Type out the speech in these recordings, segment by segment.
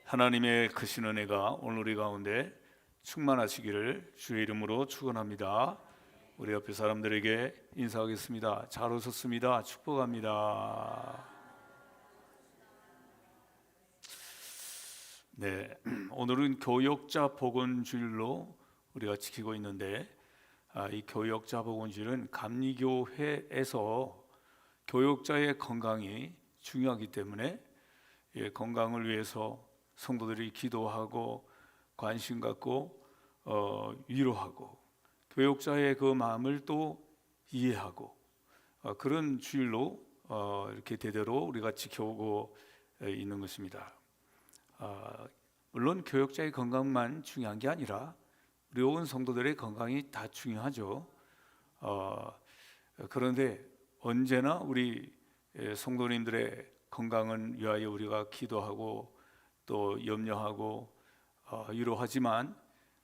하나님의 크신 은혜가 오늘 우리 가운데 충만하시기를 주의 이름으로 축원합니다. 우리 옆에 사람들에게 인사하겠습니다. 잘 오셨습니다. 축복합니다. 네, 오늘은 교역자 복원주일로 우리가 지키고 있는데 이 교역자 복원주일은 감리교회에서 교역자의 건강이 중요하기 때문에 건강을 위해서 성도들이 기도하고 관심 갖고 위로하고 교역자의 그 마음을 또 이해하고 그런 주일로 이렇게 대대로 우리가 지켜오고 있는 것입니다. 물론 교역자의 건강만 중요한 게 아니라 우리 온 성도들의 건강이 다 중요하죠. 그런데 언제나 우리 성도님들의 건강은 위하여 우리가 기도하고 또 염려하고 위로하지만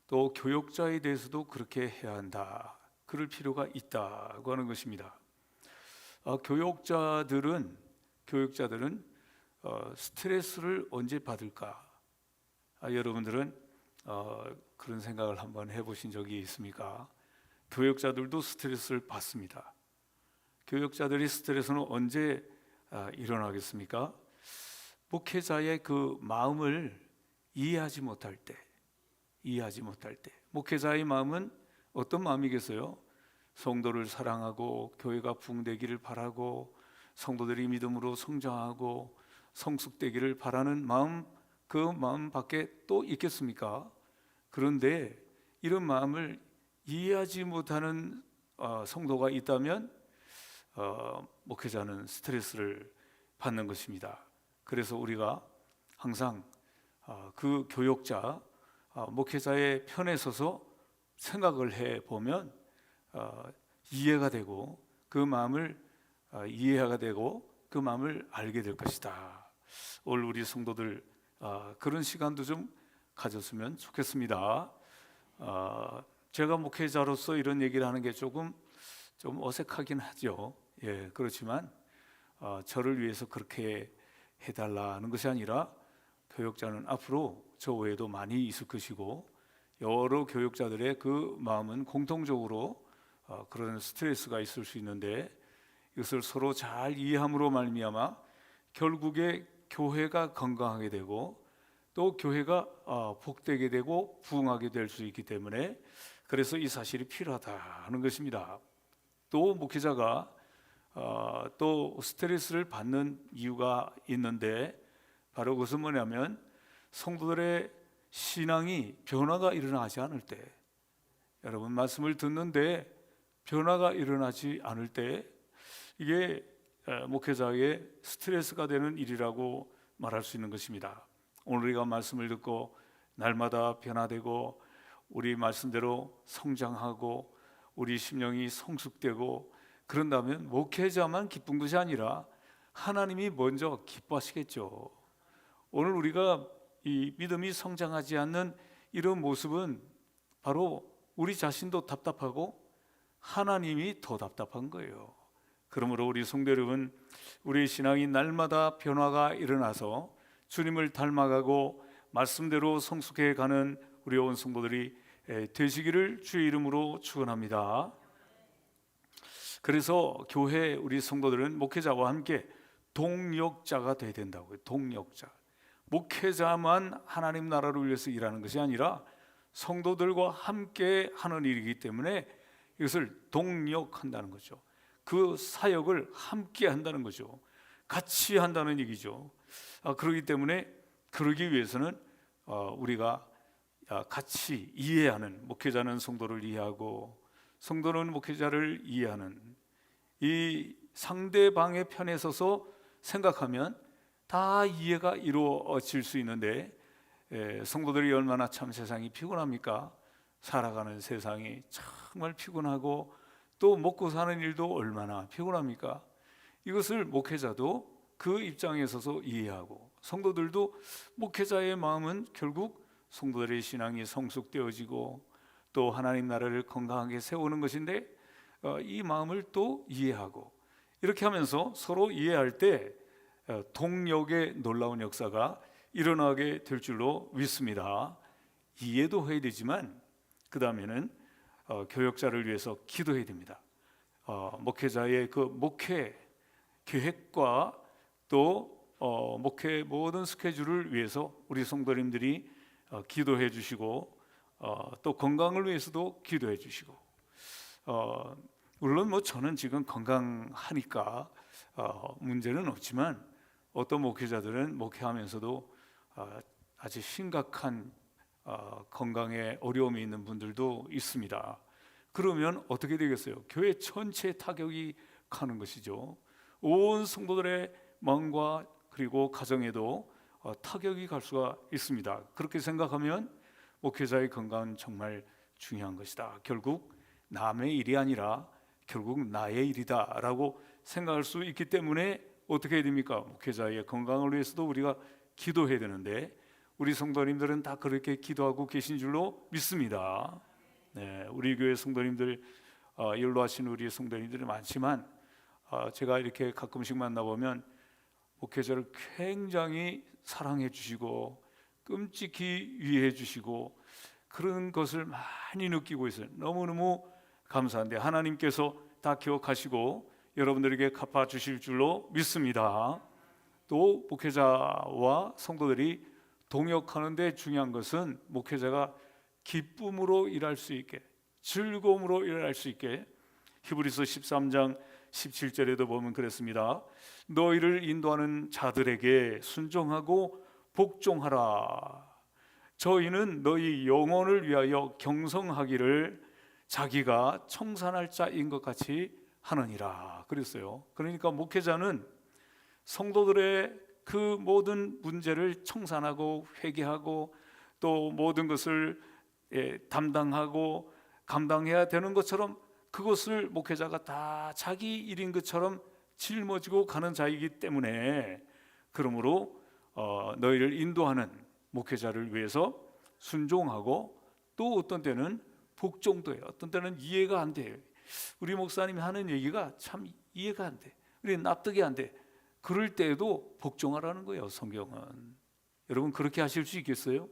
또 교역자에 대해서도 그렇게 해야 한다. 그럴 필요가 있다고 하는 것입니다. 교역자들은 스트레스를 언제 받을까? 여러분들은 그런 생각을 한번 해보신 적이 있습니까? 교역자들도 스트레스를 받습니다. 교역자들이 스트레스는 언제 일어나겠습니까? 목회자의 그 마음을 이해하지 못할 때, 목회자의 마음은 어떤 마음이겠어요? 성도를 사랑하고 교회가 부흥되기를 바라고 성도들이 믿음으로 성장하고 성숙되기를 바라는 마음, 그 마음밖에 또 있겠습니까? 그런데 이런 마음을 이해하지 못하는 성도가 있다면 목회자는 스트레스를 받는 것입니다. 그래서 우리가 항상 그 교역자, 목회자의 편에 서서 생각을 해보면 이해가 되고 그 마음을 이해가 되고 그 마음을 알게 될 것이다. 오늘 우리 성도들 그런 시간도 좀 가졌으면 좋겠습니다. 제가 목회자로서 이런 얘기를 하는 게 좀 어색하긴 하죠. 그렇지만 저를 위해서 그렇게 해달라는 것이 아니라 교역자는 앞으로 저 외에도 많이 있을 것이고 여러 교역자들의 그 마음은 공통적으로 그런 스트레스가 있을 수 있는데 이것을 서로 잘 이해함으로 말미암아 결국에 교회가 건강하게 되고 또 교회가 복되게 되고 부흥하게 될 수 있기 때문에 그래서 이 사실이 필요하다는 것입니다. 또 목회자가 또 스트레스를 받는 이유가 있는데 바로 그것은 뭐냐면 성도들의 신앙이 변화가 일어나지 않을 때, 여러분 말씀을 듣는데 변화가 일어나지 않을 때 이게 목회자의 스트레스가 되는 일이라고 말할 수 있는 것입니다. 오늘 우리가 말씀을 듣고 날마다 변화되고 우리 말씀대로 성장하고 우리 심령이 성숙되고 그런다면 목회자만 기쁜 것이 아니라 하나님이 먼저 기뻐하시겠죠. 오늘 우리가 이 믿음이 성장하지 않는 이런 모습은 바로 우리 자신도 답답하고 하나님이 더 답답한 거예요. 그러므로 우리 성도 여러분, 우리 신앙이 날마다 변화가 일어나서 주님을 닮아가고 말씀대로 성숙해가는 우리 온 성도들이 되시기를 주의 이름으로 축원합니다. 그래서 교회 우리 성도들은 목회자와 함께 동역자가 돼야 된다고요. 동역자. 목회자만 하나님 나라를 위해서 일하는 것이 아니라 성도들과 함께 하는 일이기 때문에 이것을 동역한다는 거죠. 그 사역을 함께 한다는 거죠. 같이 한다는 얘기죠. 그렇기 때문에 그러기 위해서는 우리가 같이 이해하는, 목회자는 성도를 이해하고 성도는 목회자를 이해하는 이 상대방의 편에 서서 생각하면 다 이해가 이루어질 수 있는데 성도들이 얼마나 참 세상이 피곤합니까? 살아가는 세상이 정말 피곤하고 또 먹고 사는 일도 얼마나 피곤합니까? 이것을 목회자도 그 입장에 서서 이해하고 성도들도 목회자의 마음은 결국 성도들의 신앙이 성숙되어지고 또 하나님 나라를 건강하게 세우는 것인데 이 마음을 또 이해하고 이렇게 하면서 서로 이해할 때 동역의 놀라운 역사가 일어나게 될 줄로 믿습니다. 이해도 해야 되지만 그 다음에는 교역자를 위해서 기도해야 됩니다. 목회자의 그 목회 계획과 또 목회 모든 스케줄을 위해서 우리 성도님들이 기도해 주시고 또 건강을 위해서도 기도해 주시고 물론 저는 지금 건강하니까 문제는 없지만 어떤 목회자들은 목회하면서도 아주 심각한 건강에 어려움이 있는 분들도 있습니다. 그러면 어떻게 되겠어요? 교회 전체에 타격이 가는 것이죠. 온 성도들의 마음과 그리고 가정에도 타격이 갈 수가 있습니다. 그렇게 생각하면 목회자의 건강은 정말 중요한 것이다. 결국 남의 일이 아니라 결국 나의 일이다 라고 생각할 수 있기 때문에 어떻게 해야 됩니까? 목회자의 건강을 위해서도 우리가 기도해야 되는데 우리 성도님들은 다 그렇게 기도하고 계신 줄로 믿습니다. 네, 우리 교회 성도님들 연로하신 우리 성도님들이 많지만 제가 이렇게 가끔씩 만나보면 목회자를 굉장히 사랑해 주시고 끔찍히 위해 주시고 그런 것을 많이 느끼고 있어요. 너무너무 감사한데 하나님께서 다 기억하시고 여러분들에게 갚아주실 줄로 믿습니다. 또 목회자와 성도들이 동역하는 데 중요한 것은 목회자가 기쁨으로 일할 수 있게, 즐거움으로 일할 수 있게, 히브리서 13장 17절에도 보면 그랬습니다. 너희를 인도하는 자들에게 순종하고 복종하라. 저희는 너희 영혼을 위하여 경성하기를 자기가 청산할 자인 것 같이 하느니라 그랬어요. 그러니까 목회자는 성도들의 그 모든 문제를 청산하고 회개하고 또 모든 것을 담당하고 감당해야 되는 것처럼 그것을 목회자가 다 자기 일인 것처럼 짊어지고 가는 자이기 때문에 그러므로 너희를 인도하는 목회자를 위해서 순종하고 또 어떤 때는 복종도 해요. 어떤 때는 이해가 안 돼요. 우리 목사님이 하는 얘기가 참 이해가 안 돼. 우리 납득이 안 돼. 그럴 때에도 복종하라는 거예요. 성경은. 여러분 그렇게 하실 수 있겠어요?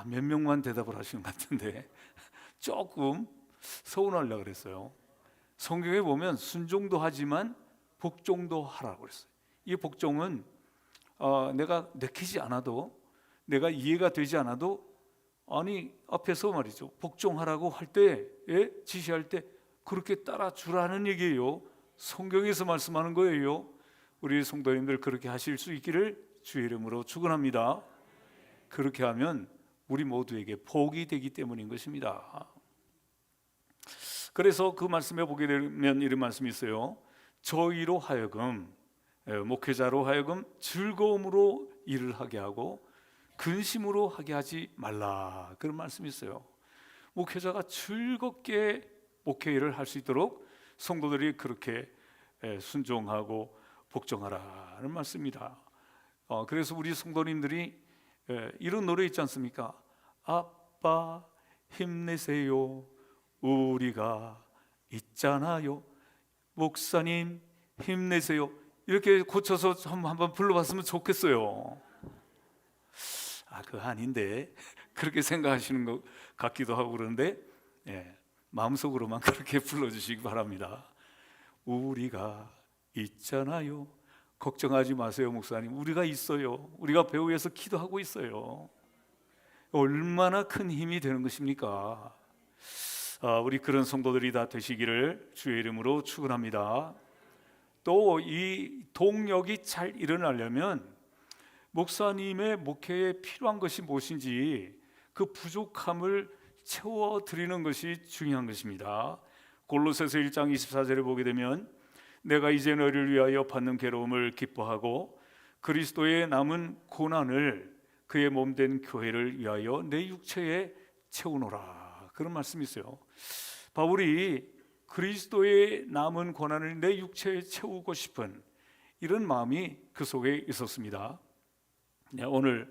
몇 명만 대답을 하시는 것 같은데 조금 서운하려고 그랬어요. 성경에 보면 순종도 하지만 복종도 하라고 그랬어요. 이 복종은 내가 내키지 않아도 내가 이해가 되지 않아도 아니 앞에서 말이죠 복종하라고 할 때 지시할 때 그렇게 따라 주라는 얘기예요. 성경에서 말씀하는 거예요. 우리 성도님들 그렇게 하실 수 있기를 주의 이름으로 축원합니다. 그렇게 하면 우리 모두에게 복이 되기 때문인 것입니다. 그래서 그 말씀에 보게 되면 이런 말씀이 있어요. 저희로 하여금 목회자로 하여금 즐거움으로 일을 하게 하고 근심으로 하게 하지 말라 그런 말씀이 있어요. 목회자가 즐겁게 목회 일을 할 수 있도록 성도들이 그렇게 순종하고 복종하라는 말씀입니다. 그래서 우리 성도님들이 이런 노래 있지 않습니까? 아빠 힘내세요 우리가 있잖아요. 목사님 힘내세요. 이렇게 고쳐서 한번 불러봤으면 좋겠어요. 그거 아닌데 그렇게 생각하시는 것 같기도 하고 그런데 마음속으로만 그렇게 불러주시기 바랍니다. 우리가 있잖아요. 걱정하지 마세요 목사님. 우리가 있어요. 우리가 배우 위해서 기도하고 있어요. 얼마나 큰 힘이 되는 것입니까? 우리 그런 성도들이 다 되시기를 주의 이름으로 축원합니다. 또 이 동력이 잘 일어나려면 목사님의 목회에 필요한 것이 무엇인지 그 부족함을 채워드리는 것이 중요한 것입니다. 골로새서 1장 24절에 보게 되면 내가 이제 너희를 위하여 받는 괴로움을 기뻐하고 그리스도의 남은 고난을 그의 몸된 교회를 위하여 내 육체에 채우노라 그런 말씀이 있어요. 바울이 그리스도의 남은 고난을 내 육체에 채우고 싶은 이런 마음이 그 속에 있었습니다. 오늘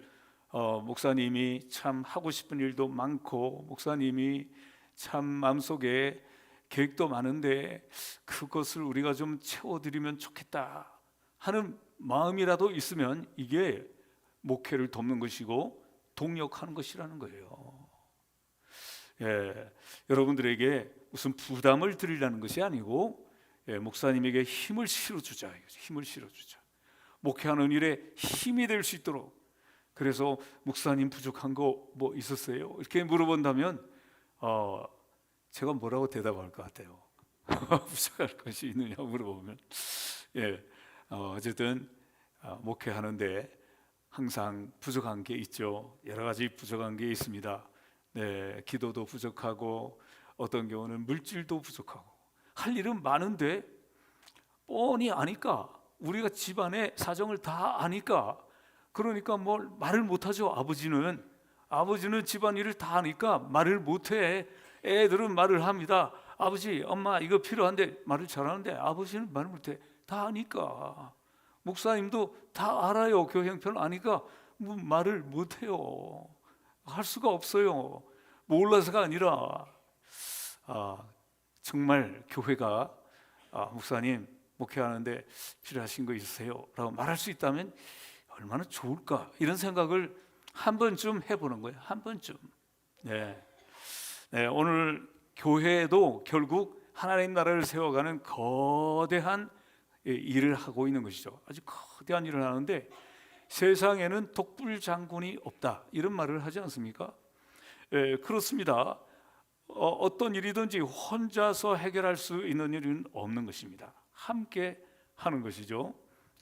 목사님이 참 하고 싶은 일도 많고 목사님이 참 마음속에 계획도 많은데 그것을 우리가 좀 채워드리면 좋겠다 하는 마음이라도 있으면 이게 목회를 돕는 것이고 동력하는 것이라는 거예요. 예, 여러분들에게 무슨 부담을 드리려는 것이 아니고 목사님에게 힘을 실어주자. 힘을 실어주자. 목회하는 일에 힘이 될 수 있도록. 그래서 목사님 부족한 거 뭐 있었어요? 이렇게 물어본다면 제가 뭐라고 대답할 것 같아요? 부족할 것이 있느냐 물어보면 어쨌든 목회하는데 항상 부족한 게 있죠. 여러 가지 부족한 게 있습니다. 네, 기도도 부족하고 어떤 경우는 물질도 부족하고 할 일은 많은데 뻔히 아니까 우리가 집안의 사정을 다 아니까 그러니까 뭘 말을 못하죠. 아버지는 집안일을 다 아니까 말을 못해. 애들은 말을 합니다. 아버지, 엄마 이거 필요한데 말을 잘하는데 아버지는 말을 못해. 다 아니까. 목사님도 다 알아요. 교회 형편 아니까 말을 못해요. 할 수가 없어요. 몰라서가 아니라 정말 교회가 목사님 목회하는데 필요하신 거 있으세요? 라고 말할 수 있다면 얼마나 좋을까 이런 생각을 한 번쯤 해보는 거예요. 한 번쯤. 네, 오늘 교회도 결국 하나님 나라를 세워가는 거대한 일을 하고 있는 것이죠. 아주 거대한 일을 하는데 세상에는 독불 장군이 없다 이런 말을 하지 않습니까? 그렇습니다. 어떤 일이든지 혼자서 해결할 수 있는 일은 없는 것입니다. 함께 하는 것이죠.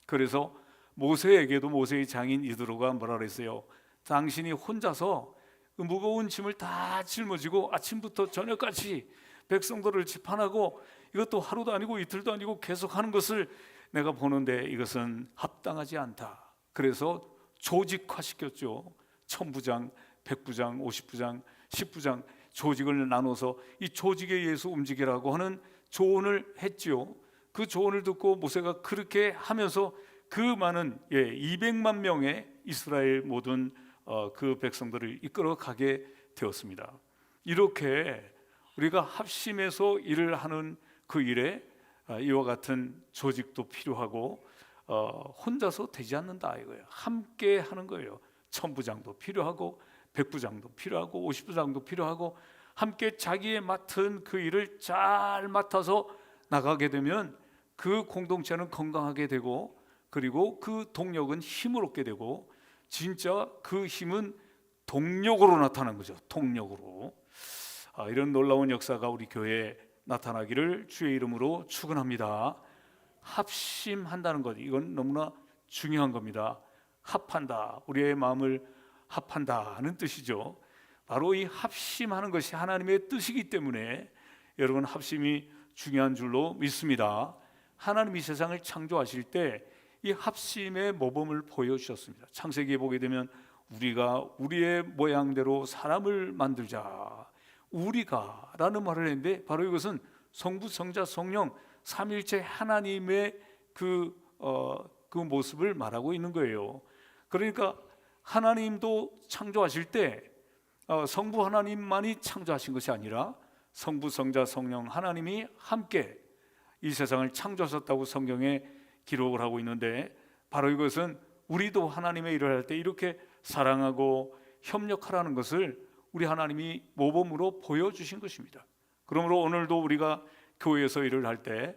그래서 모세에게도 모세의 장인 이드로가 뭐라 그랬어요? 당신이 혼자서 그 무거운 짐을 다 짊어지고 아침부터 저녁까지 백성들을 집판하고 이것도 하루도 아니고 이틀도 아니고 계속 하는 것을 내가 보는데 이것은 합당하지 않다. 그래서 조직화시켰죠. 1000부장, 100부장, 50부장, 10부장 조직을 나눠서 이 조직에 의해서 움직이라고 하는 조언을 했지요. 그 조언을 듣고 모세가 그렇게 하면서 그 많은 200만 명의 이스라엘 모든 그 백성들을 이끌어 가게 되었습니다. 이렇게 우리가 합심해서 일을 하는 그 일에 이와 같은 조직도 필요하고 혼자서 되지 않는다 이거예요. 함께 하는 거예요. 1000부장도 필요하고 100부장도 필요하고 50부장도 필요하고 함께 자기의 맡은 그 일을 잘 맡아서 나가게 되면 그 공동체는 건강하게 되고 그리고 그 동력은 힘을 얻게 되고 진짜 그 힘은 동력으로 나타나는 거죠. 동력으로. 이런 놀라운 역사가 우리 교회에 나타나기를 주의 이름으로 축원합니다. 합심한다는 것 이건 너무나 중요한 겁니다. 합한다. 우리의 마음을 합한다는 뜻이죠. 바로 이 합심하는 것이 하나님의 뜻이기 때문에 여러분 합심이 중요한 줄로 믿습니다. 하나님이 세상을 창조하실 때 이 합심의 모범을 보여주셨습니다. 창세기에 보게 되면 우리가 우리의 모양대로 사람을 만들자. 우리가 라는 말을 했는데 바로 이것은 성부, 성자, 성령 삼일체 하나님의 그 모습을 말하고 있는 거예요. 그러니까 하나님도 창조하실 때 성부 하나님만이 창조하신 것이 아니라 성부, 성자, 성령 하나님이 함께 이 세상을 창조하셨다고 성경에 기록을 하고 있는데 바로 이것은 우리도 하나님의 일을 할 때 이렇게 사랑하고 협력하라는 것을 우리 하나님이 모범으로 보여주신 것입니다. 그러므로 오늘도 우리가 교회에서 일을 할 때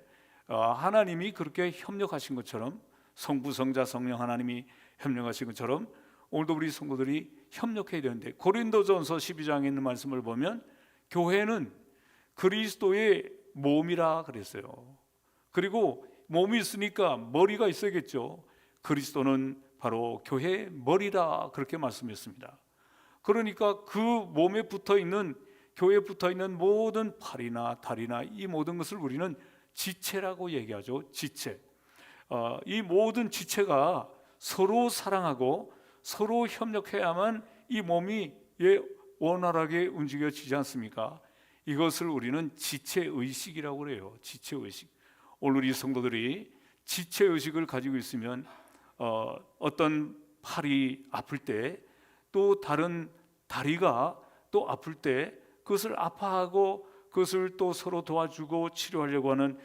하나님이 그렇게 협력하신 것처럼 성부, 성자, 성령 하나님이 협력하신 것처럼 오늘도 우리 성도들이 협력해야 되는데 고린도전서 12장에 있는 말씀을 보면 교회는 그리스도의 몸이라 그랬어요. 그리고 몸이 있으니까 머리가 있어야겠죠. 그리스도는 바로 교회의 머리라 그렇게 말씀했습니다. 그러니까 그 몸에 붙어있는 교회에 붙어있는 모든 팔이나 다리나 이 모든 것을 우리는 지체라고 얘기하죠. 지체. 이 모든 지체가 서로 사랑하고 서로 협력해야만 이 몸이 원활하게 움직여지지 않습니까? 이것을 우리는 지체의식이라고 그래요. 지체의식. 오늘 이 성도들이 지체의식을 가지고 있으면 어떤 팔이 아플 때 또 다른 다리가 또 아플 때 그것을 아파하고 그것을 또 서로 도와주고 치료하려고 하는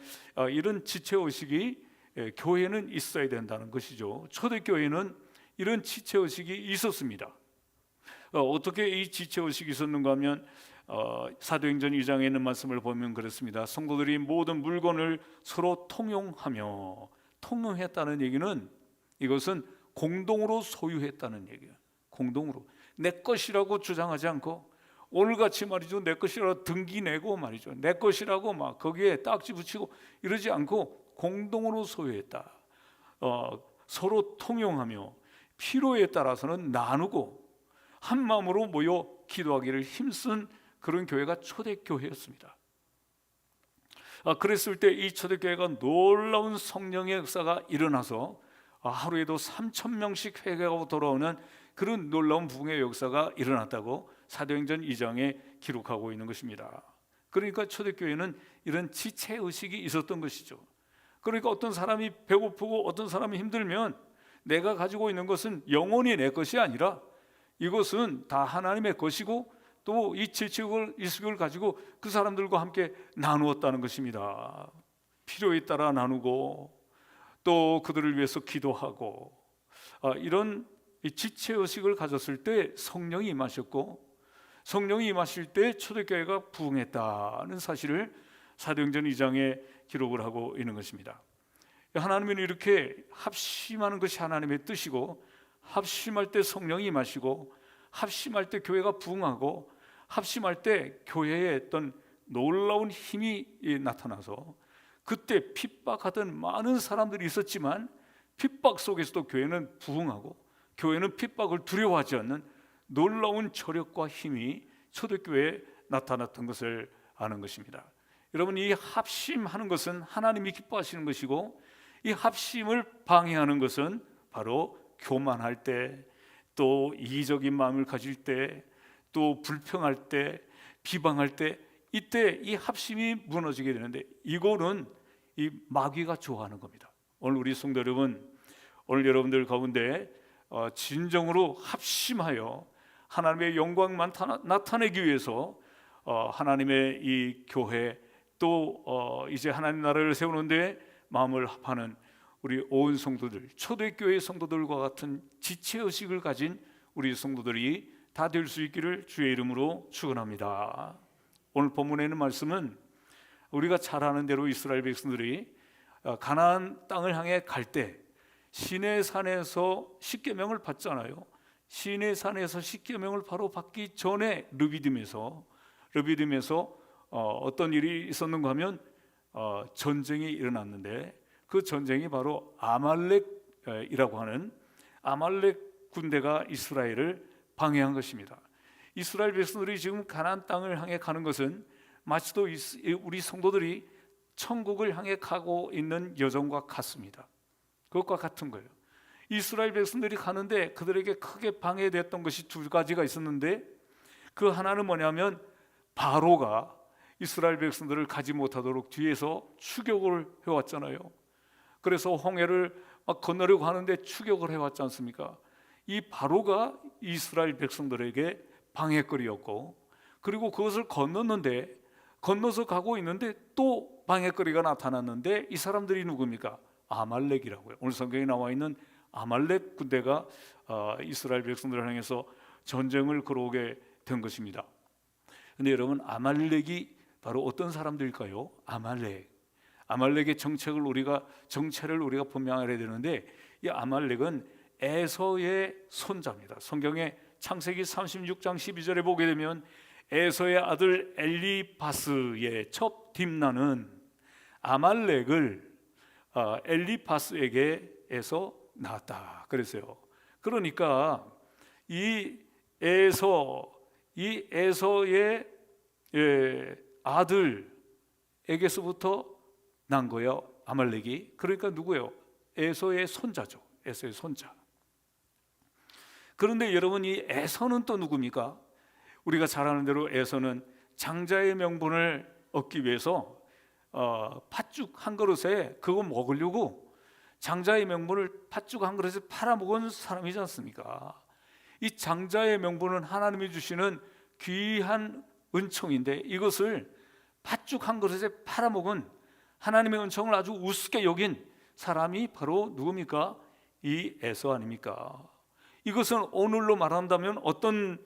이런 지체의식이 교회는 있어야 된다는 것이죠. 초대교회는 이런 지체의식이 있었습니다. 어떻게 이 지체의식이 있었는가 하면 사도행전 2장에 있는 말씀을 보면 그렇습니다. 성도들이 모든 물건을 서로 통용했다는 얘기는 이것은 공동으로 소유했다는 얘기예요. 공동으로 내 것이라고 주장하지 않고 오늘같이 말이죠, 내 것이라고 등기 내고 말이죠, 내 것이라고 막 거기에 딱지 붙이고 이러지 않고 공동으로 소유했다. 서로 통용하며 필요에 따라서는 나누고 한 마음으로 모여 기도하기를 힘쓴 그런 교회가 초대교회였습니다. 그랬을 때 이 초대교회가 놀라운 성령의 역사가 일어나서 하루에도 3,000명씩 회개하고 돌아오는 그런 놀라운 부흥의 역사가 일어났다고 사도행전 2장에 기록하고 있는 것입니다. 그러니까 초대교회는 이런 지체의식이 있었던 것이죠. 그러니까 어떤 사람이 배고프고 어떤 사람이 힘들면 내가 가지고 있는 것은 영원히 내 것이 아니라 이것은 다 하나님의 것이고 또 이 지체의식을 가지고 그 사람들과 함께 나누었다는 것입니다. 필요에 따라 나누고 또 그들을 위해서 기도하고 이런 지체의식을 가졌을 때 성령이 임하셨고 성령이 임하실 때 초대교회가 부흥했다는 사실을 사도행전 2장에 기록을 하고 있는 것입니다. 하나님은 이렇게 합심하는 것이 하나님의 뜻이고 합심할 때 성령이 임하시고 합심할 때 교회가 부흥하고 합심할 때 교회에 어떤 놀라운 힘이 나타나서 그때 핍박하던 많은 사람들이 있었지만 핍박 속에서도 교회는 부흥하고 교회는 핍박을 두려워하지 않는 놀라운 저력과 힘이 초대교회에 나타났던 것을 아는 것입니다. 여러분, 이 합심하는 것은 하나님이 기뻐하시는 것이고 이 합심을 방해하는 것은 바로 교만할 때, 또 이기적인 마음을 가질 때, 또 불평할 때, 비방할 때, 이때 이 합심이 무너지게 되는데 이거는 이 마귀가 좋아하는 겁니다. 오늘 우리 성도 여러분, 오늘 여러분들 가운데 진정으로 합심하여 하나님의 영광만 나타내기 위해서 하나님의 이 교회 또 이제 하나님 나라를 세우는데 마음을 합하는 우리 온 성도들, 초대교회 성도들과 같은 지체의식을 가진 우리 성도들이 다 될 수 있기를 주의 이름으로 축원합니다. 오늘 본문에 있는 말씀은 우리가 잘 아는 대로 이스라엘 백성들이 가나안 땅을 향해 갈 때 시내산에서 십계명을 받잖아요. 시내산에서 십계명을 바로 받기 전에 르비딤에서 어떤 일이 있었는가 하면 전쟁이 일어났는데 그 전쟁이 바로 아말렉이라고 하는 아말렉 군대가 이스라엘을 방해한 것입니다. 이스라엘 백성들이 지금 가나안 땅을 향해 가는 것은 마치도 우리 성도들이 천국을 향해 가고 있는 여정과 같습니다. 그것과 같은 거예요. 이스라엘 백성들이 가는데 그들에게 크게 방해됐던 것이 두 가지가 있었는데 그 하나는 뭐냐면 바로가 이스라엘 백성들을 가지 못하도록 뒤에서 추격을 해왔잖아요. 그래서 홍해를 막 건너려고 하는데 추격을 해왔지 않습니까? 이 바로가 이스라엘 백성들에게 방해거리였고, 그리고 그것을 건너서 가고 있는데 또 방해거리가 나타났는데 이 사람들이 누굽니까? 아말렉이라고요. 오늘 성경에 나와 있는 아말렉 군대가 이스라엘 백성들을 향해서 전쟁을 걸어오게 된 것입니다. 그런데 여러분, 아말렉이 바로 어떤 사람들일까요? 아말렉의 정체를 우리가 분명해야 되는데 이 아말렉은 에서의 손자입니다. 성경에 창세기 36장 12절에 보게 되면 에서의 아들 엘리바스의 첩 딥나는 아말렉을 엘리바스에게서 낳았다 그랬어요. 그러니까 이 에서의 아들에게서부터 난 거예요, 아말렉이. 그러니까 누구예요? 에서의 손자죠. 에서의 손자. 그런데 여러분, 이 에서는 또 누굽니까? 우리가 잘 아는 대로 에서는 장자의 명분을 얻기 위해서 팥죽 한 그릇에 그거 먹으려고 장자의 명분을 팥죽 한 그릇에 팔아먹은 사람이지 않습니까? 이 장자의 명분은 하나님이 주시는 귀한 은총인데 이것을 팥죽 한 그릇에 팔아먹은, 하나님의 은총을 아주 우습게 여긴 사람이 바로 누굽니까? 이 에서 아닙니까? 이것은 오늘로 말한다면 어떤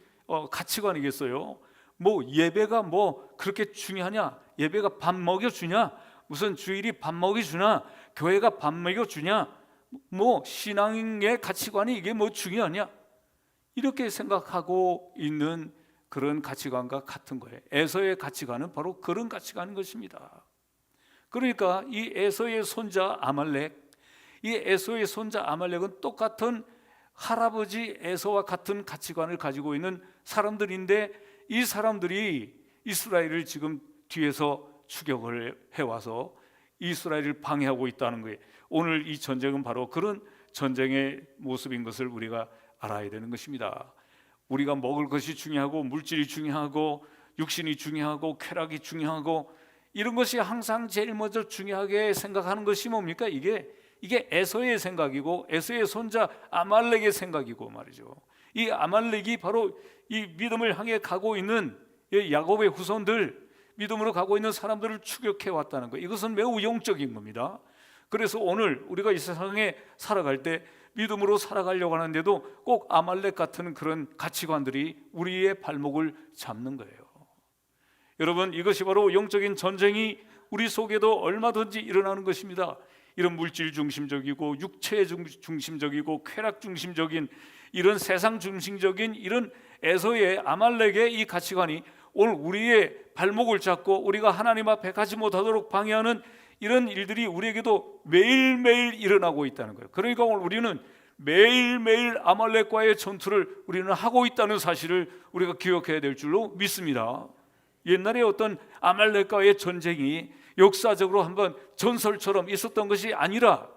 가치관이겠어요? 뭐 예배가 뭐 그렇게 중요하냐? 예배가 밥 먹여주냐? 무슨 주일이 밥 먹여주냐? 교회가 밥 먹여주냐? 뭐 신앙의 가치관이 이게 뭐 중요하냐? 이렇게 생각하고 있는 그런 가치관과 같은 거예요. 에서의 가치관은 바로 그런 가치관인 것입니다. 그러니까 이 에서의 손자 아말렉, 이 에서의 손자 아말렉은 똑같은 할아버지 에서와 같은 가치관을 가지고 있는 사람들인데, 이 사람들이 이스라엘을 지금 뒤에서 추격을 해와서 이스라엘을 방해하고 있다는 거예요. 오늘 이 전쟁은 바로 그런 전쟁의 모습인 것을 우리가 알아야 되는 것입니다. 우리가 먹을 것이 중요하고 물질이 중요하고 육신이 중요하고 쾌락이 중요하고 이런 것이 항상 제일 먼저 중요하게 생각하는 것이 뭡니까? 이게 에서의 생각이고 에서의 손자 아말렉의 생각이고 말이죠. 이 아말렉이 바로 이 믿음을 향해 가고 있는 야곱의 후손들, 믿음으로 가고 있는 사람들을 추격해 왔다는 거예요. 이것은 매우 영적인 겁니다. 그래서 오늘 우리가 이 세상에 살아갈 때 믿음으로 살아가려고 하는데도 꼭 아말렉 같은 그런 가치관들이 우리의 발목을 잡는 거예요. 여러분, 이것이 바로 영적인 전쟁이 우리 속에도 얼마든지 일어나는 것입니다. 이런 물질 중심적이고 육체 중심적이고 쾌락 중심적인 이런 세상 중심적인 이런 에서의 아말렉의 이 가치관이 오늘 우리의 발목을 잡고 우리가 하나님 앞에 가지 못하도록 방해하는 이런 일들이 우리에게도 매일매일 일어나고 있다는 거예요. 그러니까 오늘 우리는 매일매일 아말렉과의 전투를 우리는 하고 있다는 사실을 우리가 기억해야 될 줄로 믿습니다. 옛날에 어떤 아말렉과의 전쟁이 역사적으로 한번 전설처럼 있었던 것이 아니라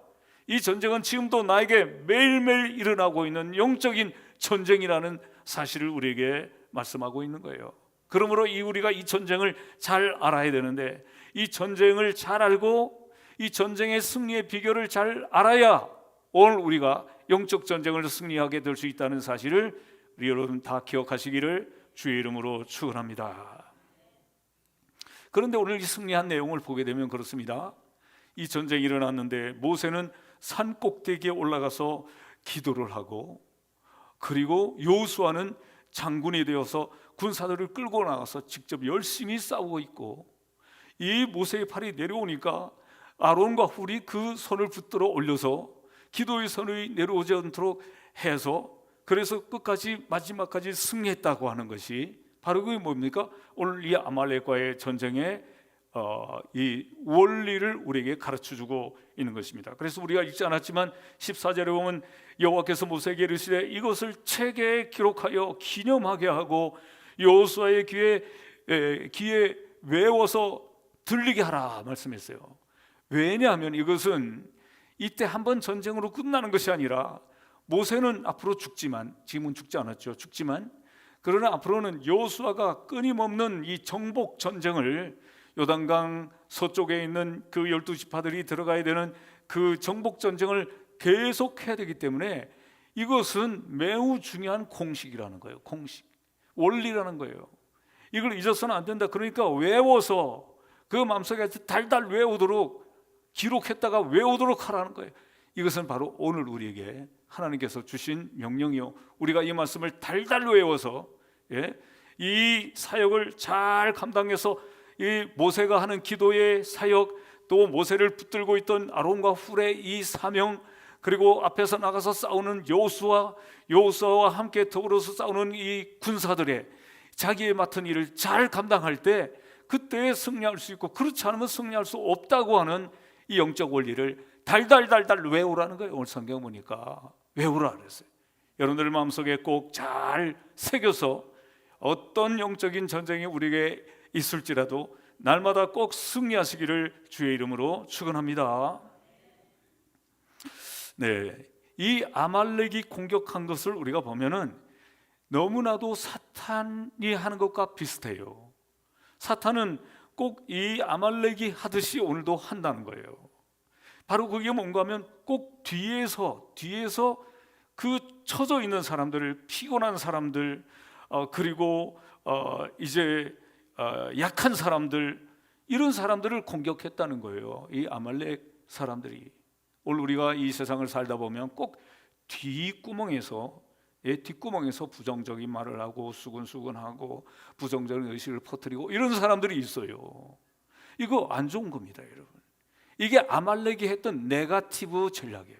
이 전쟁은 지금도 나에게 매일매일 일어나고 있는 영적인 전쟁이라는 사실을 우리에게 말씀하고 있는 거예요. 그러므로 우리가 이 전쟁을 잘 알아야 되는데, 이 전쟁을 잘 알고 이 전쟁의 승리의 비결을 잘 알아야 오늘 우리가 영적 전쟁을 승리하게 될 수 있다는 사실을 우리 여러분 다 기억하시기를 주의 이름으로 축원합니다. 그런데 오늘 이 승리한 내용을 보게 되면 그렇습니다. 이 전쟁이 일어났는데 모세는 산 꼭대기에 올라가서 기도를 하고, 그리고 여호수아는 장군이 되어서 군사들을 끌고 나가서 직접 열심히 싸우고 있고, 이 모세의 팔이 내려오니까 아론과 훌이 그 손을 붙들어 올려서 기도의 손이 내려오지 않도록 해서, 그래서 끝까지 마지막까지 승리했다고 하는 것이 바로 그게 뭡니까? 오늘 이 아말렉과의 전쟁의 이 원리를 우리에게 가르쳐주고 있는 것입니다. 그래서 우리가 읽지 않았지만 14절에 보면 여호와께서 모세에게 이르시되 이것을 책에 기록하여 기념하게 하고 여호수아의 귀에 외워서 들리게 하라 말씀했어요. 왜냐하면 이것은 이때 한번 전쟁으로 끝나는 것이 아니라, 모세는 앞으로 죽지만, 지금은 죽지 않았죠. 죽지만 그러나 앞으로는 여호수아가 끊임없는 이 정복 전쟁을, 요단강 서쪽에 있는 그 12지파들이 들어가야 되는 그 정복 전쟁을 계속해야 되기 때문에 이것은 매우 중요한 공식이라는 거예요. 공식, 원리라는 거예요. 이걸 잊어서는 안 된다. 그러니까 외워서 그 마음속에 달달 외우도록, 기록했다가 외우도록 하라는 거예요. 이것은 바로 오늘 우리에게 하나님께서 주신 명령이요, 우리가 이 말씀을 달달 외워서 이 사역을 잘 감당해서 이 모세가 하는 기도의 사역, 또 모세를 붙들고 있던 아론과 훌의 이 사명, 그리고 앞에서 나가서 싸우는 여호수아와 함께 더불어서 싸우는 이 군사들의 자기의 맡은 일을 잘 감당할 때 그때 승리할 수 있고, 그렇지 않으면 승리할 수 없다고 하는 이 영적 원리를 달달달달 외우라는 거예요. 오늘 성경 보니까 외우라 그랬어요. 여러분들 마음속에 꼭 잘 새겨서 어떤 영적인 전쟁이 우리에게 있을지라도 날마다 꼭 승리하시기를 주의 이름으로 축원합니다. 네, 이 아말렉이 공격한 것을 우리가 보면은 너무나도 사탄이 하는 것과 비슷해요. 사탄은 꼭 이 아말렉이 하듯이 오늘도 한다는 거예요. 바로 그게 뭔가 하면 꼭 뒤에서 그 처져 있는 사람들을, 피곤한 사람들, 그리고 이제 약한 사람들, 이런 사람들을 공격했다는 거예요. 이 아말렉 사람들이. 오늘 우리가 이 세상을 살다 보면 꼭 뒷구멍에서 부정적인 말을 하고 수근수근하고 부정적인 의식을 퍼뜨리고 이런 사람들이 있어요. 이거 안 좋은 겁니다, 여러분. 이게 아말렉이 했던 네거티브 전략이에요.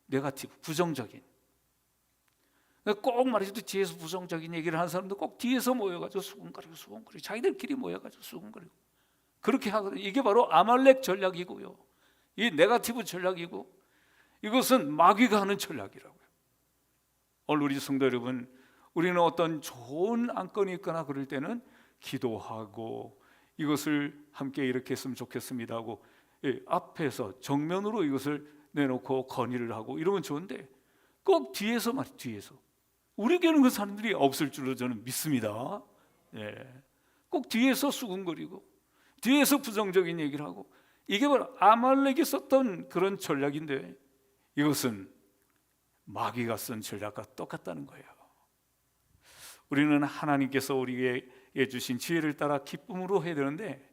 네거티브, 부정적인. 꼭 말해도 뒤에서 부정적인 얘기를 하는 사람들 꼭 뒤에서 모여가지고 수근거리고 자기들끼리 모여가지고 수근거리고 그렇게 하거든요. 이게 바로 아말렉 전략이고요. 이 네거티브 전략이고 이것은 마귀가 하는 전략이라고요. 오늘 우리 성도 여러분, 우리는 어떤 좋은 안건이 있거나 그럴 때는 기도하고 이것을 함께 이렇게 했으면 좋겠습니다 하고 앞에서 정면으로 이것을 내놓고 건의를 하고 이러면 좋은데 꼭 뒤에서 우리 교회는 그 사람들이 없을 줄로 저는 믿습니다. 꼭 뒤에서 수근거리고 뒤에서 부정적인 얘기를 하고 이게 바로 아말렉이 썼던 그런 전략인데 이것은 마귀가 쓴 전략과 똑같다는 거예요. 우리는 하나님께서 우리에게 주신 지혜를 따라 기쁨으로 해야 되는데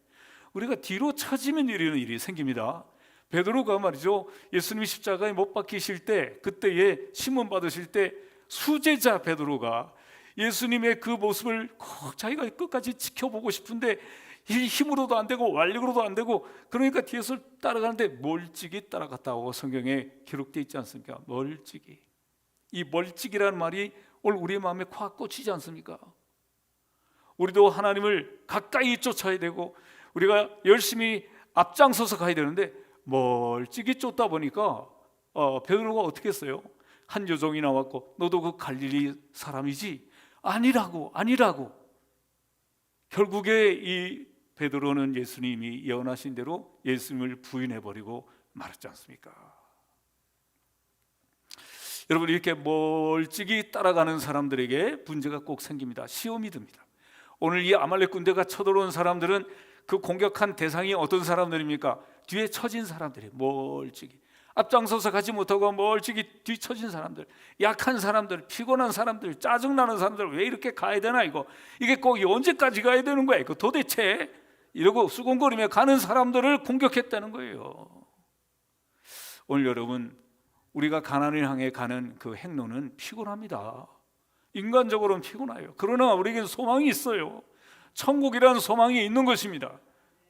우리가 뒤로 처지면 이런 일이 생깁니다. 베드로가 말이죠, 예수님이 십자가에 못 박히실 때 그때에 심문 받으실 때 수제자 베드로가 예수님의 그 모습을 꼭 자기가 끝까지 지켜보고 싶은데 힘으로도 안 되고 완력으로도 안 되고 그러니까 뒤에서 따라가는데 멀찍이 따라갔다고 성경에 기록되어 있지 않습니까? 멀찍이. 이 멀찍이라는 말이 오늘 우리의 마음에 확 꽂히지 않습니까? 우리도 하나님을 가까이 쫓아야 되고 우리가 열심히 앞장서서 가야 되는데 멀찍이 쫓다 보니까 베드로가 어떻게 했어요? 한 여종이 나왔고 너도 그 갈릴리 사람이지? 아니라고 결국에 이 베드로는 예수님이 예언하신 대로 예수님을 부인해버리고 말았지 않습니까? 여러분, 이렇게 멀찍이 따라가는 사람들에게 문제가 꼭 생깁니다. 시험이 듭니다. 오늘 이 아말렉 군대가 쳐들어온 사람들은 그 공격한 대상이 어떤 사람들입니까? 뒤에 처진 사람들이 멀찍이 앞장서서 가지 못하고 멀찍이 뒤처진 사람들, 약한 사람들, 피곤한 사람들, 짜증나는 사람들, 왜 이렇게 가야 되나 이게 꼭 언제까지 가야 되는 거야 이거 도대체 이러고 수군거리며 가는 사람들을 공격했다는 거예요. 오늘 여러분, 우리가 가나안을 향해 가는 그 행로는 피곤합니다. 인간적으로는 피곤해요. 그러나 우리에겐 소망이 있어요. 천국이라는 소망이 있는 것입니다.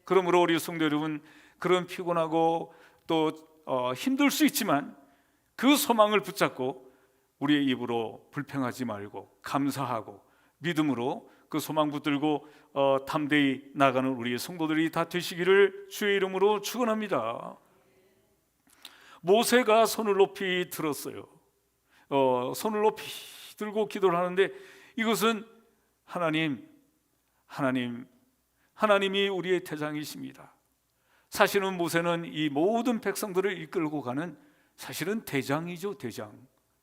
그러므로 우리 성도 여러분, 그런 피곤하고 또 힘들 수 있지만 그 소망을 붙잡고 우리의 입으로 불평하지 말고 감사하고 믿음으로 그 소망 붙들고 담대히 나가는 우리의 성도들이 다 되시기를 주의 이름으로 축원합니다. 모세가 손을 높이 들었어요. 손을 높이 들고 기도를 하는데 이것은 하나님이 우리의 대장이십니다. 사실은 모세는 이 모든 백성들을 이끌고 가는 사실은 대장이죠, 대장.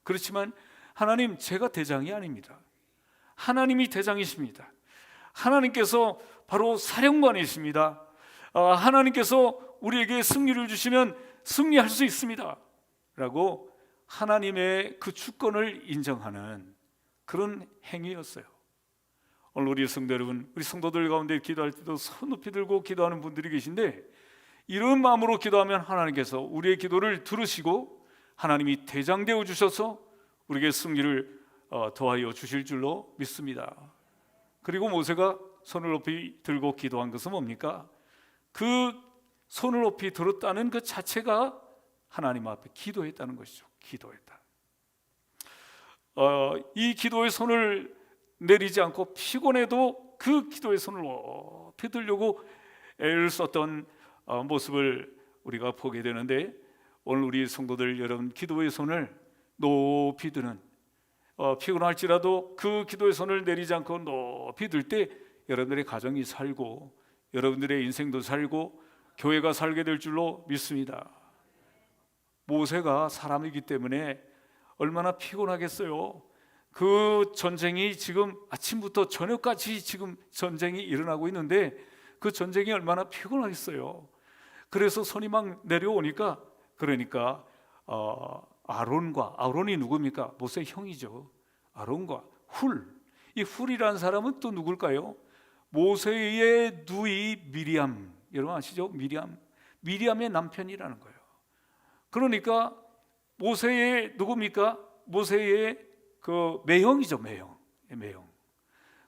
그렇지만 하나님, 제가 대장이 아닙니다. 하나님이 대장이십니다. 하나님께서 바로 사령관이십니다. 하나님께서 우리에게 승리를 주시면 승리할 수 있습니다 라고 하나님의 그 주권을 인정하는 그런 행위였어요. 오늘 우리 성도 여러분, 우리 성도들 가운데 기도할 때도 손 높이 들고 기도하는 분들이 계신데 이런 마음으로 기도하면 하나님께서 우리의 기도를 들으시고 하나님이 대장되어 주셔서 우리에게 승리를 더하여 주실 줄로 믿습니다. 그리고 모세가 손을 높이 들고 기도한 것은 뭡니까? 그 손을 높이 들었다는 그 자체가 하나님 앞에 기도했다는 것이죠. 기도했다. 이 기도의 손을 내리지 않고 피곤해도 그 기도의 손을 높이 들려고 애를 썼던 모습을 우리가 보게 되는데 오늘 우리 성도들 여러분, 기도의 손을 높이 드는 피곤할지라도 그 기도의 손을 내리지 않고 높이 들 때 여러분들의 가정이 살고 여러분들의 인생도 살고 교회가 살게 될 줄로 믿습니다. 모세가 사람이기 때문에 얼마나 피곤하겠어요. 그 전쟁이 지금 아침부터 저녁까지 지금 전쟁이 일어나고 있는데 그 전쟁이 얼마나 피곤하겠어요. 그래서 손이 막 내려오니까 그러니까 아론이 누굽니까? 모세의 형이죠. 아론과 이 훌이라는 사람은 또 누굴까요? 모세의 누이 미리암, 여러분 아시죠? 미리암의 남편이라는 거예요. 그러니까 모세의 누굽니까? 모세의 그 매형이죠, 매형.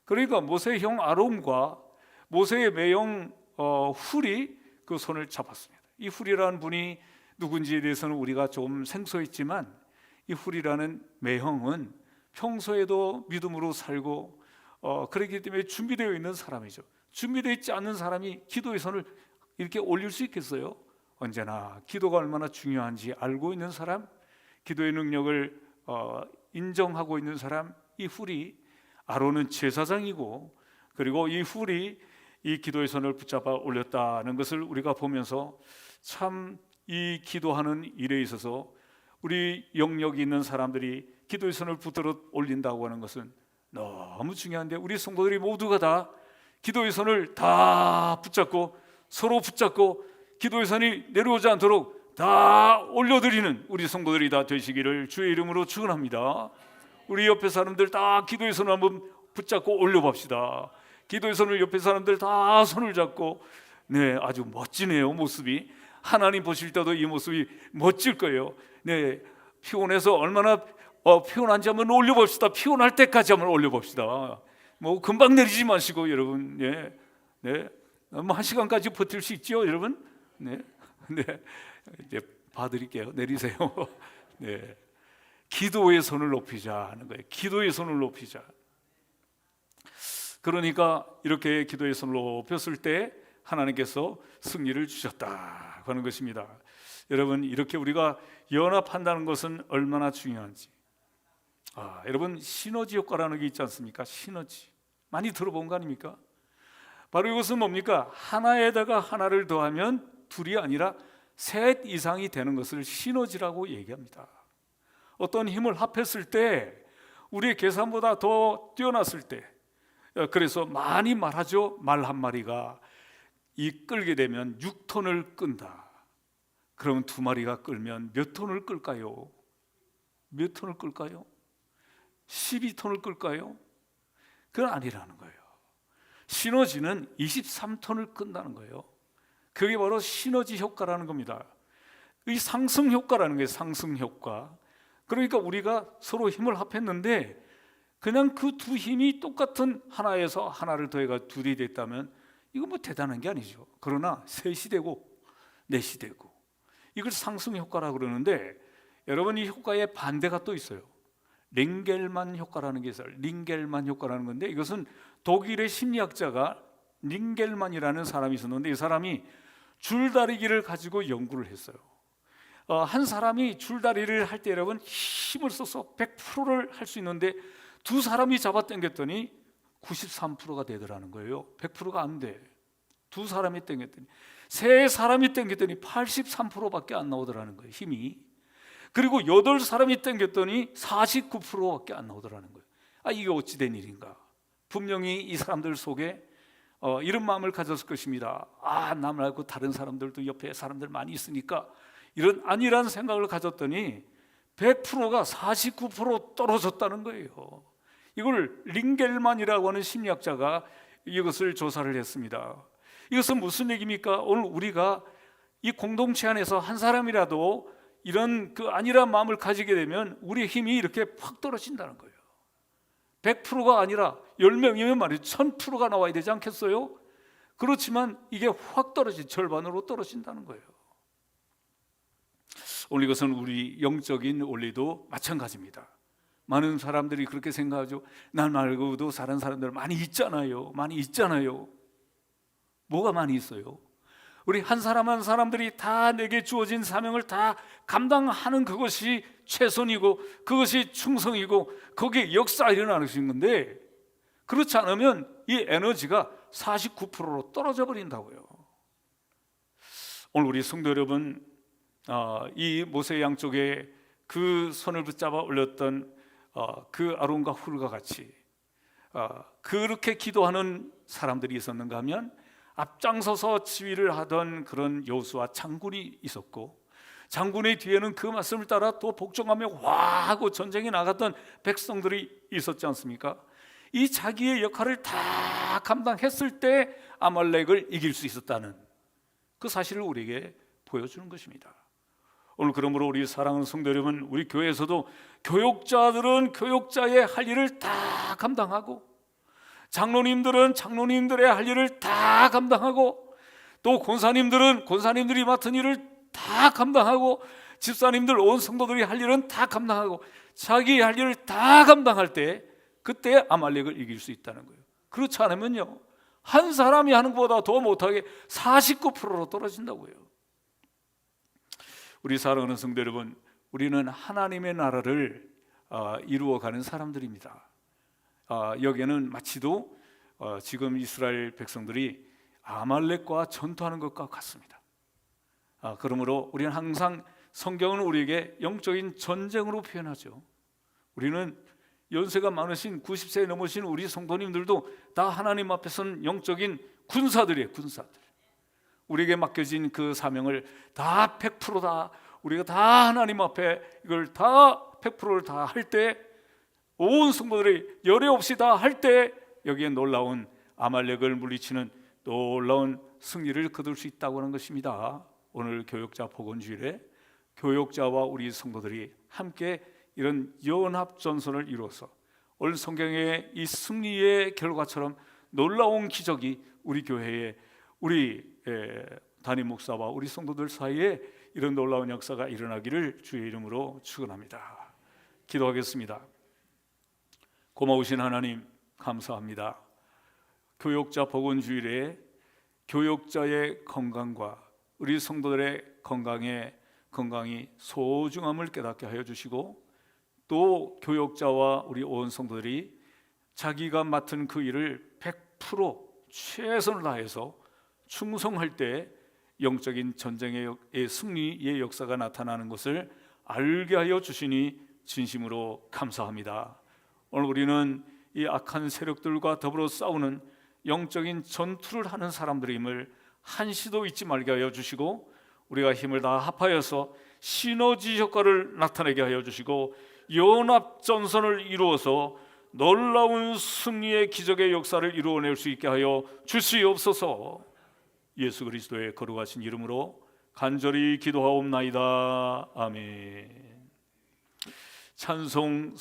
그러니까 모세의 형 아론과 모세의 매형 훌이 그 손을 잡았습니다. 이 훌이라는 분이 누군지에 대해서는 우리가 좀 생소했지만, 이 훌이라는 매형은 평소에도 믿음으로 살고 그렇기 때문에 준비되어 있는 사람이죠. 준비되어 있지 않는 사람이 기도의 손을 이렇게 올릴 수 있겠어요? 언제나 기도가 얼마나 중요한지 알고 있는 사람, 기도의 능력을 인정하고 있는 사람, 이 훌이, 아론은 제사장이고, 그리고 이 훌이 이 기도의 손을 붙잡아 올렸다는 것을 우리가 보면서 참 이 기도하는 일에 있어서 우리 영역이 있는 사람들이 기도의 손을 붙들어 올린다고 하는 것은 너무 중요한데, 우리 성도들이 모두가 다 기도의 손을 다 붙잡고 서로 붙잡고 기도의 손이 내려오지 않도록 다 올려드리는 우리 성도들이 다 되시기를 주의 이름으로 축원합니다. 우리 옆에 사람들 다 기도의 손을 한번 붙잡고 올려봅시다. 기도의 손을 옆에 사람들 다 손을 잡고, 네, 아주 멋지네요. 모습이 하나님 보실 때도 이 모습이 멋질 거예요. 네, 피곤해서 얼마나 피곤한지 한번 올려봅시다. 피곤할 때까지 한번 올려봅시다. 뭐 금방 내리지 마시고 여러분, 네, 뭐 1시간까지 버틸 수 있죠, 여러분? 네, 이제 봐드릴게요. 내리세요. 네, 기도의 손을 높이자 하는 거예요. 기도의 손을 높이자. 그러니까 이렇게 기도의 손을 높였을 때 하나님께서 승리를 주셨다 하는 것입니다. 여러분, 이렇게 우리가 연합한다는 것은 얼마나 중요한지. 여러분, 시너지 효과라는 게 있지 않습니까? 시너지 많이 들어본 거 아닙니까? 바로 이것은 뭡니까? 하나에다가 하나를 더하면 둘이 아니라 셋 이상이 되는 것을 시너지라고 얘기합니다. 어떤 힘을 합했을 때, 우리의 계산보다 더 뛰어났을 때, 그래서 많이 말하죠. 말 한 마리가 이 끌게 되면 6톤을 끈다. 그러면 2마리가 끌면 몇 톤을 끌까요? 몇 톤을 끌까요? 12톤을 끌까요? 그건 아니라는 거예요. 시너지는 23톤을 끈다는 거예요. 그게 바로 시너지 효과라는 겁니다. 이 상승 효과라는 거예요. 상승 효과. 그러니까 우리가 서로 힘을 합했는데, 그냥 그 두 힘이 똑같은 하나에서 하나를 더해가 둘이 됐다면 이거 뭐 대단한 게 아니죠. 그러나 셋이 되고 넷이 되고, 이걸 상승 효과라고 그러는데, 여러분, 이 효과의 반대가 또 있어요. 링겔만 효과라는 게 있어요. 링겔만 효과라는 건데, 이것은 독일의 심리학자가 링겔만이라는 사람이 있었는데, 이 사람이 줄다리기를 가지고 연구를 했어요. 한 사람이 줄다리를 할 때 여러분 힘을 써서 100%를 할 수 있는데, 두 사람이 잡아당겼더니 93%가 되더라는 거예요. 100%가 안 돼. 두 사람이 당겼더니, 세 사람이 당겼더니 83%밖에 안 나오더라는 거예요, 힘이. 그리고 8사람이 당겼더니 49%밖에 안 나오더라는 거예요. 이게 어찌 된 일인가? 분명히 이 사람들 속에 이런 마음을 가졌을 것입니다. 나 말고 다른 사람들도 옆에 사람들 많이 있으니까 이런 안일한 생각을 가졌더니 100%가 49% 떨어졌다는 거예요. 이걸 링겔만이라고 하는 심리학자가 이것을 조사를 했습니다. 이것은 무슨 얘기입니까? 오늘 우리가 이 공동체 안에서 한 사람이라도 이런 그 안일한 마음을 가지게 되면 우리의 힘이 이렇게 확 떨어진다는 거예요. 100%가 아니라 10명이면 말이죠, 1000%가 나와야 되지 않겠어요? 그렇지만 이게 확 절반으로 떨어진다는 거예요. 오늘 이것은 우리 영적인 원리도 마찬가지입니다. 많은 사람들이 그렇게 생각하죠. 난 말고도 다른 사람들 많이 있잖아요. 뭐가 많이 있어요? 우리 한 사람 한 사람들이 다 내게 주어진 사명을 다 감당하는 그것이 최선이고, 그것이 충성이고, 거기에 역사가 일어나는 건데, 그렇지 않으면 이 에너지가 49%로 떨어져 버린다고요. 오늘 우리 성도 여러분, 이 모세 양쪽에 그 손을 붙잡아 올렸던 그 아론과 훌과 같이 그렇게 기도하는 사람들이 있었는가 하면, 앞장서서 지휘를 하던 그런 여호수아 장군이 있었고, 장군의 뒤에는 그 말씀을 따라 또 복종하며 와 하고 전쟁에 나갔던 백성들이 있었지 않습니까? 이 자기의 역할을 다 감당했을 때 아말렉을 이길 수 있었다는 그 사실을 우리에게 보여주는 것입니다. 오늘 그러므로 우리 사랑하는 성도 여러분, 우리 교회에서도 교육자들은 교육자의 할 일을 다 감당하고, 장로님들은 장로님들의 할 일을 다 감당하고, 또 권사님들은 권사님들이 맡은 일을 다 감당하고, 집사님들 온 성도들이 할 일은 다 감당하고, 자기 할 일을 다 감당할 때 그때 아말렉을 이길 수 있다는 거예요. 그렇지 않으면요, 한 사람이 하는 것보다 더 못하게 49%로 떨어진다고요. 우리 사랑하는 성도 여러분, 우리는 하나님의 나라를 이루어가는 사람들입니다. 여기에는 마치도 지금 이스라엘 백성들이 아말렉과 전투하는 것과 같습니다. 그러므로 우리는 항상 성경은 우리에게 영적인 전쟁으로 표현하죠. 우리는 연세가 많으신 90세 넘으신 우리 성도님들도 다 하나님 앞에서는 영적인 군사들이에요. 군사들. 우리에게 맡겨진 그 사명을 다 100% 다 우리가 다 하나님 앞에 이걸 다 100%를 다 할 때, 온 성도들이 열애 없이 다 할 때 여기에 놀라운 아말렉을 물리치는 놀라운 승리를 거둘 수 있다고 하는 것입니다. 오늘 교육자 복원주일에 교육자와 우리 성도들이 함께 이런 연합전선을 이루어서 오늘 성경의 이 승리의 결과처럼 놀라운 기적이 우리 교회에, 우리 담임 목사와 우리 성도들 사이에 이런 놀라운 역사가 일어나기를 주의 이름으로 축원합니다. 기도하겠습니다. 고마우신 하나님, 감사합니다. 교육자 복원주일에 교육자의 건강과 우리 성도들의 건강이 소중함을 깨닫게 하여 주시고, 또 교육자와 우리 온 성도들이 자기가 맡은 그 일을 100% 최선을 다해서 충성할 때 영적인 전쟁의 승리의 역사가 나타나는 것을 알게 하여 주시니 진심으로 감사합니다. 오늘 우리는 이 악한 세력들과 더불어 싸우는 영적인 전투를 하는 사람들임을 한시도 잊지 말게 하여 주시고, 우리가 힘을 다 합하여서 시너지 효과를 나타내게 하여 주시고, 연합전선을 이루어서 놀라운 승리의 기적의 역사를 이루어낼 수 있게 하여 주시옵소서. 예수 그리스도의 거룩하신 이름으로 간절히 기도하옵나이다. 아멘. 찬송